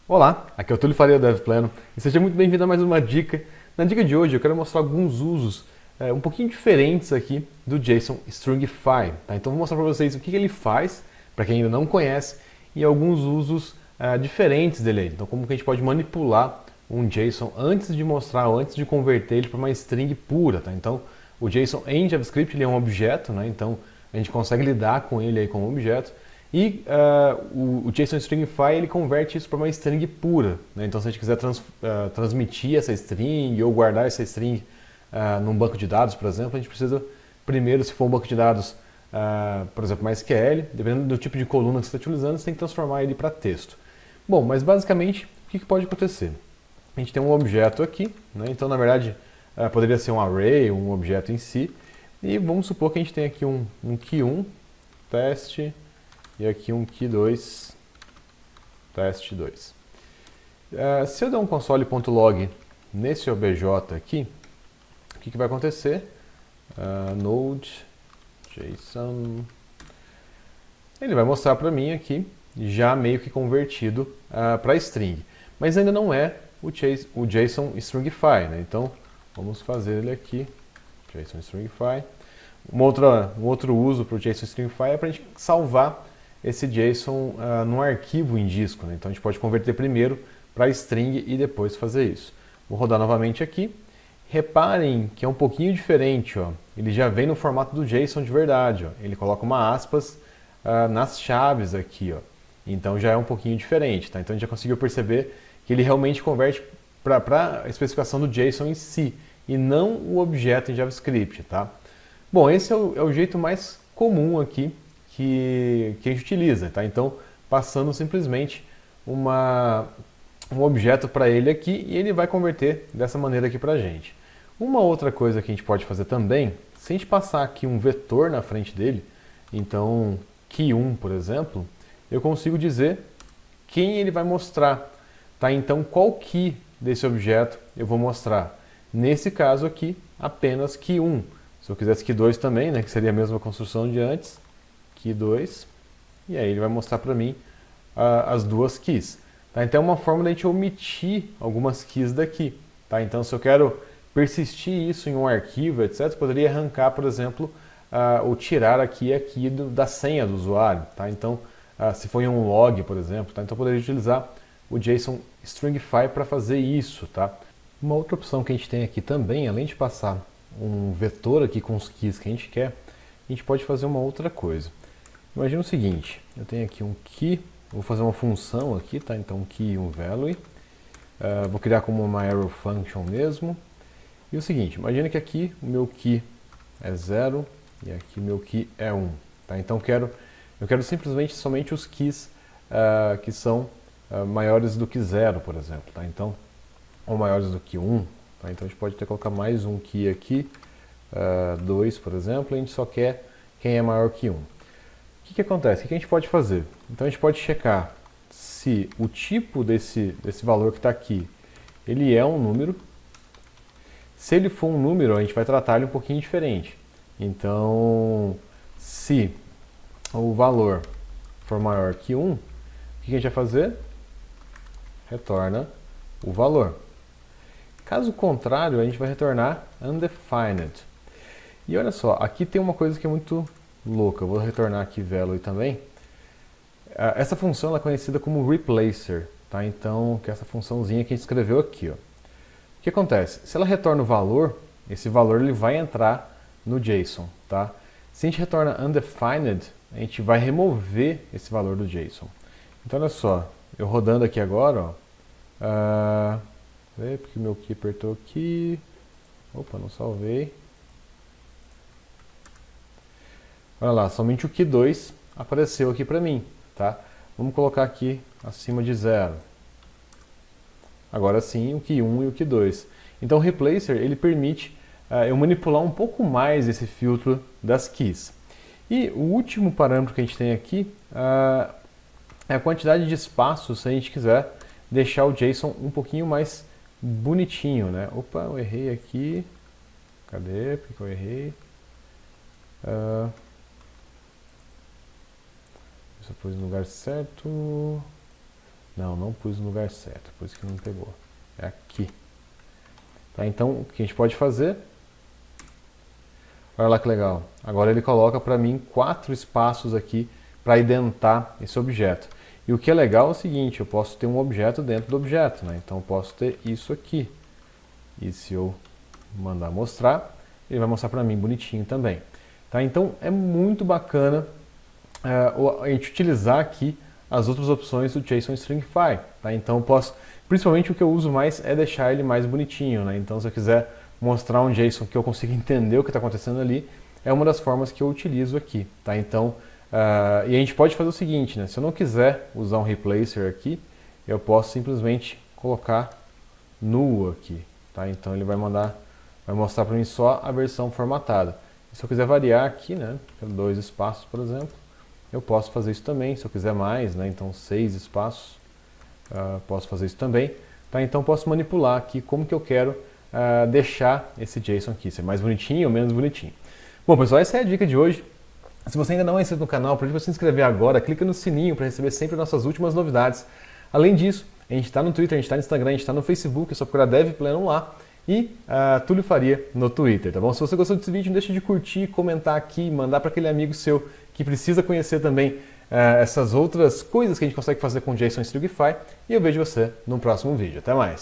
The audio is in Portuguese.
Olá, aqui é o Túlio Faria da DevPlano e seja muito bem-vindo a mais uma dica. Na dica de hoje eu quero mostrar alguns usos um pouquinho diferentes aqui do JSON Stringify. Tá? Então vou mostrar para vocês o que ele faz, para quem ainda não conhece, e alguns usos diferentes dele aí. Então como que a gente pode manipular um JSON antes de mostrar, ou antes de converter ele para uma string pura. Tá? Então o JSON em JavaScript ele é um objeto, né? Então a gente consegue lidar com ele aí como objeto. E o JSON Stringify ele converte isso para uma string pura. Né? Então, se a gente quiser transmitir essa string ou guardar essa string num banco de dados, por exemplo, a gente precisa primeiro, se for um banco de dados, por exemplo, MySQL, dependendo do tipo de coluna que você está utilizando, você tem que transformar ele para texto. Bom, mas basicamente, o que pode acontecer? A gente tem um objeto aqui, né? Então, na verdade, poderia ser um array, um objeto em si, e vamos supor que a gente tem aqui um key1, teste, e aqui um key2, teste 2. Se eu der um console.log nesse obj aqui, o que vai acontecer? Node, JSON, ele vai mostrar para mim aqui, já meio que convertido para string. Mas ainda não é o JSON Stringify, né? Então, vamos fazer ele aqui, JSON Stringify. Um outro uso para o JSON Stringify é para a gente salvar esse JSON num arquivo em disco. Né? Então a gente pode converter primeiro para string e depois fazer isso. Vou rodar novamente aqui. Reparem que é um pouquinho diferente. Ó. Ele já vem no formato do JSON de verdade. Ó. Ele coloca uma aspas nas chaves aqui. Ó. Então já é um pouquinho diferente. Tá? Então a gente já conseguiu perceber que ele realmente converte para a especificação do JSON em si e não o objeto em JavaScript. Tá? Bom, esse é o jeito mais comum aqui que a gente utiliza, tá? Então, passando simplesmente um objeto para ele aqui e ele vai converter dessa maneira aqui para a gente. Uma outra coisa que a gente pode fazer também, se a gente passar aqui um vetor na frente dele, então key1, por exemplo, eu consigo dizer quem ele vai mostrar, tá? Então, qual key desse objeto eu vou mostrar? Nesse caso aqui, apenas key1. Se eu quisesse key2 também, né, que seria a mesma construção de antes, key2, e aí ele vai mostrar para mim as duas keys. Tá? Então é uma forma de a gente omitir algumas keys daqui. Tá? Então se eu quero persistir isso em um arquivo, etc., poderia arrancar, por exemplo, ou tirar aqui a key da senha do usuário. Tá? Então se for em um log, por exemplo, tá? Então eu poderia utilizar o JSON Stringify para fazer isso. Tá? Uma outra opção que a gente tem aqui também, além de passar um vetor aqui com os keys que a gente quer, a gente pode fazer uma outra coisa. Imagina o seguinte, eu tenho aqui um key, vou fazer uma função aqui, tá? Então um key e um value, vou criar como uma arrow function mesmo. E o seguinte, imagina que aqui o meu key é 0 e aqui o meu key é 1. Tá? Então eu quero simplesmente somente os keys que são maiores do que 0, por exemplo. Tá? Então, ou maiores do que 1. Tá? Então a gente pode até colocar mais um key aqui, 2, por exemplo, e a gente só quer quem é maior que 1. O que acontece? O que a gente pode fazer? Então a gente pode checar se o tipo desse valor que está aqui, ele é um número. Se ele for um número, a gente vai tratar ele um pouquinho diferente. Então, se o valor for maior que 1, o que a gente vai fazer? Retorna o valor. Caso contrário, a gente vai retornar undefined. E olha só, aqui tem uma coisa que é muito louca. Eu vou retornar aqui value também. Essa função ela é conhecida como replacer, tá? Então, que é essa funçãozinha que a gente escreveu aqui, ó. O que acontece? Se ela retorna o valor, esse valor ele vai entrar no JSON, tá? Se a gente retorna undefined, a gente vai remover esse valor do JSON. Então, olha só, eu rodando aqui agora, ó, porque o meu key apertou aqui. Opa, não salvei. Olha lá, somente o key2 apareceu aqui para mim, tá? Vamos colocar aqui acima de 0. Agora sim, o key1 e o key2. Então o replacer, ele permite eu manipular um pouco mais esse filtro das keys. E o último parâmetro que a gente tem aqui é a quantidade de espaço, se a gente quiser deixar o JSON um pouquinho mais bonitinho, né? Opa, eu errei aqui. Cadê? Por que eu errei? Isso eu pus no lugar certo. Não pus no lugar certo, por isso que não pegou. É aqui. Tá, então, o que a gente pode fazer... Olha lá que legal. Agora ele coloca para mim 4 espaços aqui para identar esse objeto. E o que é legal é o seguinte, eu posso ter um objeto dentro do objeto, né? Então eu posso ter isso aqui. E se eu mandar mostrar, ele vai mostrar para mim bonitinho também. Tá? Então é muito bacana a gente utilizar aqui as outras opções do JSON Stringify. Tá? Então eu posso, principalmente o que eu uso mais é deixar ele mais bonitinho, né? Então se eu quiser mostrar um JSON que eu consiga entender o que está acontecendo ali, é uma das formas que eu utilizo aqui. Tá? Então, e a gente pode fazer o seguinte, né? Se eu não quiser usar um replacer aqui, eu posso simplesmente colocar null aqui. Tá? Então ele vai mostrar para mim só a versão formatada. E se eu quiser variar aqui, né, 2 espaços, por exemplo, eu posso fazer isso também. Se eu quiser mais, né, então 6 espaços, posso fazer isso também. Tá? Então posso manipular aqui como que eu quero deixar esse JSON aqui, ser mais bonitinho ou menos bonitinho. Bom, pessoal, essa é a dica de hoje. Se você ainda não é inscrito no canal, aproveita para se inscrever agora, clica no sininho para receber sempre nossas últimas novidades. Além disso, a gente está no Twitter, a gente está no Instagram, a gente está no Facebook, é só procurar DevPlano lá e Túlio Faria no Twitter, tá bom? Se você gostou desse vídeo, não deixe de curtir, comentar aqui, mandar para aquele amigo seu que precisa conhecer também essas outras coisas que a gente consegue fazer com JSON Stringify e eu vejo você no próximo vídeo. Até mais!